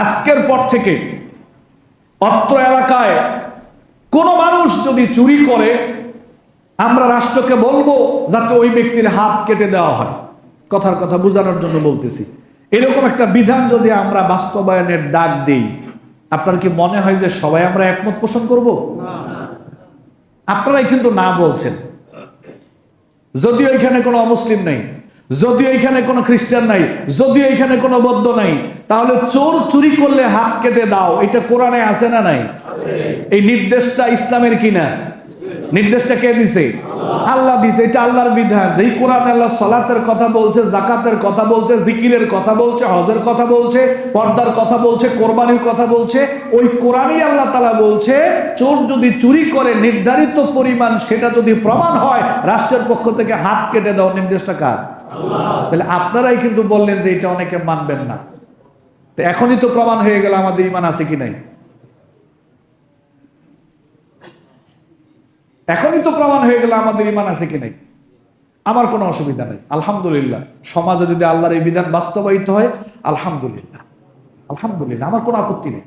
আজকের পর থেকে অত্র এলাকায় কোন মানুষ যদি চুরি করে, আমরা রাষ্ট্রকে বলবো যাতে ওই ব্যক্তির হাত কেটে দেওয়া হয়। কথার কথা বোঝানোর জন্য বলতেছি। এরকম একটা বিধান যদি আমরা বাস্তবায়নের ডাক দেই, আপনার কি মনে হয় যে সবাই আমরা একমত পোষণ করব? আপনারাই কিন্তু না বলছেন। যদিও এখানে কোনো অমুসলিম নাই, যদিও এখানে কোনো খ্রিস্টান নাই, যদিও এখানে কোনো বৌদ্ধ নাই, তাহলে চোর চুরি করলে হাত কেটে দাও, এটা কোরআনে আছে না নাই? এই নির্দেশটা ইসলামের কিনা? নির্দেশটা কে দিছে? আল্লাহ দিছে। এটা আল্লাহর বিধান। যেই কোরআনে আল্লাহ সালাতের কথা বলছে, যাকাতের কথা বলছে, জিকিরের কথা বলছে, হজের কথা বলছে, পর্দার কথা বলছে, কোরবানির কথা বলছে, ওই কোরআনই আল্লাহ তাআলা বলছে চোর যদি চুরি করে নির্ধারিত পরিমাণ সেটা যদি প্রমাণ হয়, রাষ্ট্রের পক্ষ থেকে হাত কেটে দাও। নির্দেশটা কার? আল্লাহ। তাহলে আপনারাই কিন্তু বললেন যে এটা অনেকে মানবেন না। তো এখনই তো প্রমাণ হয়ে গেল আমাদের ঈমান আছে কি নাই। এখনই তো প্রমাণ হয়ে গেল আমাদের ঈমান আছে কি নাই। আমার কোনো অসুবিধা নেই, আলহামদুলিল্লাহ। সমাজে যদি আল্লাহর এই বিধান বাস্তবায়িত হয়, আলহামদুলিল্লাহ, আলহামদুলিল্লাহ, আমার কোনো আপত্তি নেই।